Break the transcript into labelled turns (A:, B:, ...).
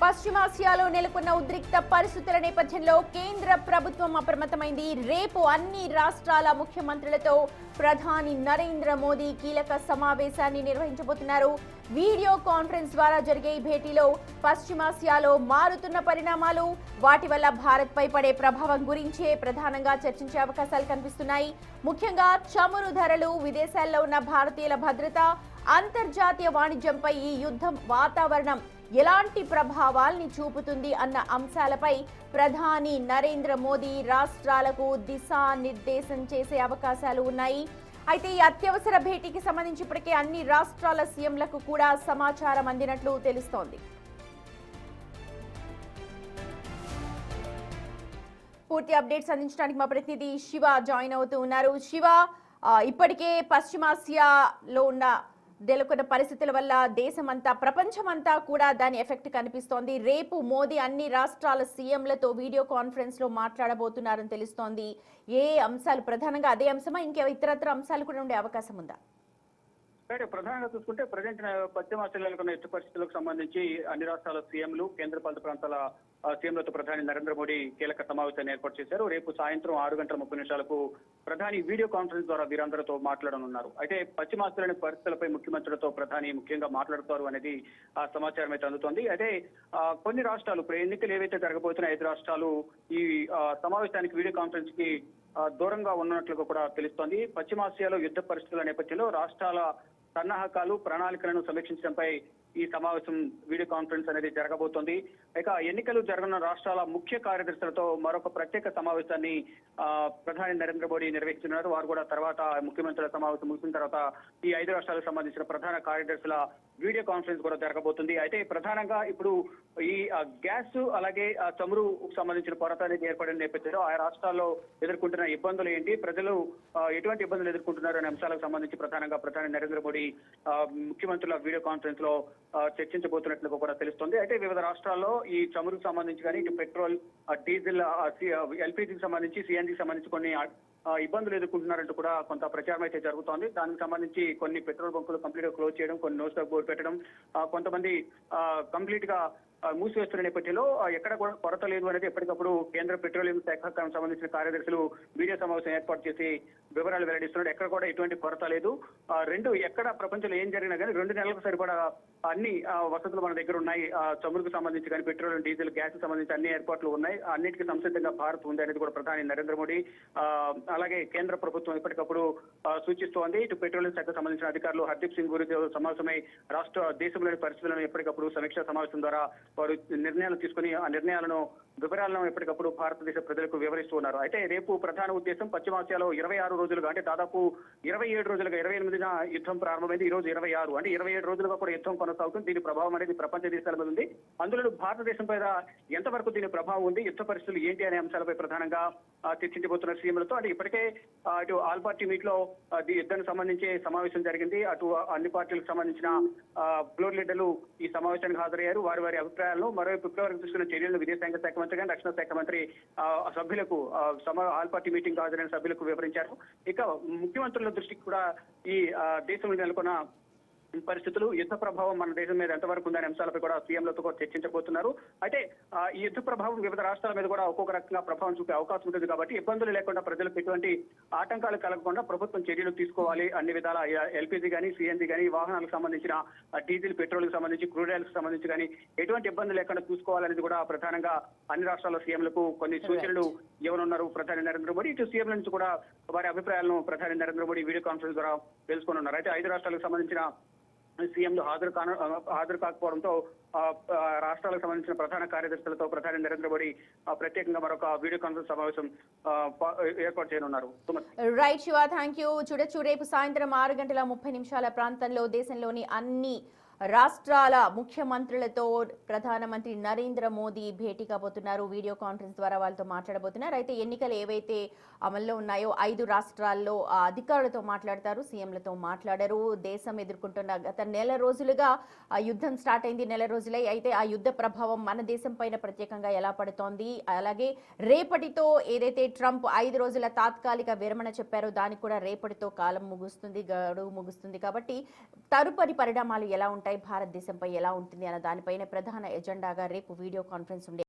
A: పశ్చిమాసియాలో నెలకొన్న ఉద్రిక్త పరిస్థితుల నేపథ్యంలో కేంద్ర ప్రభుత్వం అప్రమత్తమైంది. రేపు అన్ని రాష్ట్రాల ముఖ్యమంత్రులతో ప్రధాని నరేంద్ర మోదీ కీలక సమావేశాన్ని నిర్వహించబోతున్నారు. వీడియో కాన్ఫరెన్స్ ద్వారా జరిగే ఈ భేటీలో పశ్చిమాసియాలో మారుతున్న పరిణామాలు, వాటి వల్ల భారత్ పై పడే ప్రభావం గురించే ప్రధానంగా చర్చించే అవకాశాలు కనిపిస్తున్నాయి. ముఖ్యంగా చమురు ధరలు, విదేశాల్లో ఉన్న భారతీయుల భద్రత, అంతర్జాతీయ వాణిజ్యంపై ఈ యుద్ధం వాతావరణం ఎలాంటి ప్రభావాల్ని చూపుతుంది అన్న అంశాలపై ప్రధాని నరేంద్ర మోదీ రాష్ట్రాలకు దిశానిర్దేశం చేసే అవకాశాలు ఉన్నాయి. అయితే ఈ అత్యవసర భేటీకి సంబంధించి ఇప్పటికే అన్ని రాష్ట్రాల సీఎంలకు కూడా సమాచారం అందినట్లు తెలుస్తోంది. పూర్తి అప్డేట్స్ అందించడానికి మా ప్రతినిధి శివ జాయిన్ అవుతూ ఉన్నారు. శివ, ఇప్పటికే పశ్చిమాసియాలో ఉన్న నెలకొన్న పరిస్థితుల వల్ల దేశమంతా, ప్రపంచమంతా కూడా దాని ఎఫెక్ట్ కనిపిస్తోంది. రేపు మోదీ అన్ని రాష్ట్రాల సీఎంలతో వీడియో కాన్ఫరెన్స్ లో మాట్లాడబోతున్నారని తెలుస్తోంది. ఏ అంశాలు ప్రధానంగా అదే అంశమా, ఇంకే ఇతరత్ర అంశాలు కూడా ఉండే అవకాశం ఉందా?
B: ప్రధానంగా చూసుకుంటే ప్రజెంట్ పశ్చిమాసియాలో ఉన్న ఎత్తు పరిస్థితులకు సంబంధించి అన్ని రాష్ట్రాల సీఎంలు, కేంద్రపాలిత ప్రాంతాల సీఎంలతో ప్రధాని నరేంద్ర మోడీ కీలక సమావేశాన్ని ఏర్పాటు చేశారు. రేపు సాయంత్రం 6:30 ప్రధాని వీడియో కాన్ఫరెన్స్ ద్వారా వీరందరితో మాట్లాడనున్నారు. అయితే పశ్చిమాసియాలోని పరిస్థితులపై ముఖ్యమంత్రులతో ప్రధాని ముఖ్యంగా మాట్లాడుతారు అనేది సమాచారం అయితే అందుతోంది. అయితే కొన్ని రాష్ట్రాలు, ఇప్పుడు ఎన్నికలు ఏవైతే జరగబోతున్నాయో 5 రాష్ట్రాలు ఈ సమావేశానికి వీడియో కాన్ఫరెన్స్ కి దూరంగా ఉన్నట్లుగా కూడా తెలుస్తోంది. పశ్చిమాసియాలో యుద్ధ పరిస్థితుల నేపథ్యంలో రాష్ట్రాల సన్నాహకాలు, ప్రణాళికలను సమీక్షించడంపై ఈ సమావేశం వీడియో కాన్ఫరెన్స్ అనేది జరగబోతోంది. ఇక ఎన్నికలు జరగనున్న రాష్ట్రాల ముఖ్య కార్యదర్శులతో మరొక ప్రత్యేక సమావేశాన్ని ప్రధాని నరేంద్ర మోడీ నిర్వహిస్తున్నారు. వారు కూడా తర్వాత ముఖ్యమంత్రుల సమావేశం ముగిసిన తర్వాత ఈ 5 రాష్ట్రాలకు సంబంధించిన ప్రధాన కార్యదర్శుల వీడియో కాన్ఫరెన్స్ కూడా జరగబోతుంది. అయితే ప్రధానంగా ఇప్పుడు ఈ గ్యాస్ అలాగే చమురుకు సంబంధించిన కొరత అనేది ఏర్పడిన నేపథ్యంలో ఆయా రాష్ట్రాల్లో ఎదుర్కొంటున్న ఇబ్బందులు ఏంటి, ప్రజలు ఎటువంటి ఇబ్బందులు ఎదుర్కొంటున్నారు అనే అంశాలకు సంబంధించి ప్రధానంగా ప్రధాని నరేంద్ర మోడీ ముఖ్యమంత్రుల వీడియో కాన్ఫరెన్స్ లో చర్చించబోతున్నట్లుగా కూడా తెలుస్తుంది. అయితే వివిధ రాష్ట్రాల్లో ఈ చమురుకు సంబంధించి కానీ ఇటు పెట్రోల్, డీజిల్, ఎల్పీజీకి సంబంధించి, సిఎన్జీకి సంబంధించి కొన్ని ఇబ్బందులు ఎదుర్కొంటున్నారంటూ కూడా కొంత ప్రచారం అయితే జరుగుతోంది. దానికి సంబంధించి కొన్ని పెట్రోల్ బంకులు కంప్లీట్ గా క్లోజ్ చేయడం, కొన్ని నో స్టాక్ బోర్డు పెట్టడం, కొంతమంది కంప్లీట్ గా మూసివేస్తున్న నేపథ్యంలో ఎక్కడ కూడా కొరత లేదు అనేది ఎప్పటికప్పుడు కేంద్ర పెట్రోలియం శాఖకు సంబంధించిన కార్యదర్శులు వీడియో సమావేశం ఏర్పాటు చేసి వివరాలు వెల్లడిస్తున్నారు. ఎక్కడ కూడా ఎటువంటి కొరత లేదు. ఎక్కడ ప్రపంచంలో ఏం జరిగినా కానీ 2 నెలలకు సరిపడా అన్ని వసతులు మన దగ్గర ఉన్నాయి. చమురుకు సంబంధించి కానీ, పెట్రోల్, డీజిల్, గ్యాస్ సంబంధించి అన్ని ఏర్పాట్లు ఉన్నాయి. అన్నిటికీ సంసిద్ధంగా భారత్ ఉంది అనేది కూడా ప్రధాని నరేంద్ర మోడీ అలాగే కేంద్ర ప్రభుత్వం ఎప్పటికప్పుడు సూచిస్తోంది. ఇటు పెట్రోలియం శాఖకు సంబంధించిన అధికారులు హర్దీప్ సింగ్ గురించి సమావేశమై దేశంలోని పరిస్థితులను ఎప్పటికప్పుడు సమీక్షా సమావేశం ద్వారా వారు నిర్ణయాలు తీసుకుని ఆ నిర్ణయాలను, వివరాలను ఎప్పటికప్పుడు భారతదేశ ప్రజలకు వివరిస్తూ ఉన్నారు. అయితే రేపు ప్రధాన ఉద్దేశం పశ్చిమాసియాలో 26 రోజులుగా, అంటే దాదాపు 27 రోజులుగా, 28న యుద్ధం ప్రారంభమైంది. ఈ రోజు 26, అంటే 27 రోజులుగా కూడా యుద్ధం కొనసాగుతుంది. దీని ప్రభావం అనేది ప్రపంచ దేశాల మీద ఉంది. అందులో భారతదేశం పైన ఎంతవరకు దీని ప్రభావం ఉంది, యుద్ధ పరిస్థితులు ఏంటి అనే అంశాలపై ప్రధానంగా చర్చించబోతున్న సీఎంలతో. అంటే ఇప్పటికే అటు ఆల్ పార్టీ మీట్ లో యుద్ధానికి సంబంధించి సమావేశం జరిగింది. అటు అన్ని పార్టీలకు సంబంధించిన ఫ్లోర్ లీడర్లు ఈ సమావేశానికి హాజరయ్యారు. వారి అభిప్రాయాలను, మరోవైపు ఇప్పటివరకు తీసుకున్న చర్యలను విదేశాంగ శాఖ మంత్రి కానీ, రక్షణ శాఖ మంత్రి సభ్యులకు, ఆల్ పార్టీ మీటింగ్ హాజరైన సభ్యులకు వివరించారు. ఇక ముఖ్యమంత్రుల దృష్టికి కూడా ఈ దేశంలో నెలకొన్న పరిస్థితులు, యుద్ధ ప్రభావం మన దేశం మీద ఎంతవరకు ఉందనే అంశాలపై కూడా సీఎంలతో కూడా చర్చించబోతున్నారు. అయితే ఈ యుద్ధ ప్రభావం వివిధ రాష్ట్రాల మీద కూడా ఒక్కొక్క రకంగా ప్రభావం చూపే అవకాశం ఉంటుంది. కాబట్టి ఇబ్బందులు లేకుండా, ప్రజలకు ఎటువంటి ఆటంకాలు కలగకుండా ప్రభుత్వం చర్యలు తీసుకోవాలి. అన్ని విధాల ఎల్పీజీ కానీ, సిఎన్జీ కానీ, వాహనాలకు సంబంధించిన డీజిల్, పెట్రోల్ కి సంబంధించి, క్రూడ్ ఆయిల్ కి సంబంధించి కానీ ఎటువంటి ఇబ్బంది లేకుండా చూసుకోవాలనేది కూడా ప్రధానంగా అన్ని రాష్ట్రాల సీఎంలకు కొన్ని సూచనలు ఇవ్వనున్నారు ప్రధాని నరేంద్ర మోడీ. ఇటు సీఎంల నుంచి కూడా వారి అభిప్రాయాలను ప్రధాని నరేంద్ర మోడీ వీడియో కాన్ఫరెన్స్ ద్వారా తెలుసుకోనున్నారు. అయితే 5 రాష్ట్రాలకు సంబంధించిన సీఎంలు హాజరు కాకపోవడంతో రాష్ట్రాలకు సంబంధించిన ప్రధాన కార్యదర్శులతో ప్రధాని నరేంద్ర మోడీ ప్రత్యేకంగా మరొక వీడియో కాన్ఫరెన్స్ సమావేశం ఏర్పాటు చేయనున్నారు.
A: Right Shiva, thank you. చూడొచ్చు, రేపు సాయంత్రం 6:30 ప్రాంతంలో దేశంలోని అన్ని రాష్ట్రాల ముఖ్యమంత్రులతో ప్రధానమంత్రి నరేంద్ర మోదీ భేటీ కాబోతున్నారు. వీడియో కాన్ఫరెన్స్ ద్వారా వాళ్ళతో మాట్లాడబోతున్నారు. అయితే ఎన్నికలు ఏవైతే అమల్లో ఉన్నాయో 5 రాష్ట్రాల్లో అధికారులతో మాట్లాడతారు, సీఎంలతో మాట్లాడరు. దేశం ఎదుర్కొంటున్న గత నెల రోజులుగా యుద్ధం స్టార్ట్ అయింది, నెల రోజులై. అయితే ఆ యుద్ధ ప్రభావం మన దేశం పైన ప్రత్యేకంగా ఎలా పడుతోంది, అలాగే రేపటితో ఏదైతే ట్రంప్ 5 రోజుల తాత్కాలిక విరమణ చెప్పారో దానికి కూడా రేపటితో కాలం ముగుస్తుంది, గడువు ముగుస్తుంది. కాబట్టి తదుపరి పరిణామాలు ఎలా ఉంటాయి, భారతదేశంపై ఎలా ఉంటుంది అన్న దానిపైన ప్రధాన ఎజెండాగా రేపు వీడియో కాన్ఫరెన్స్ ఉండే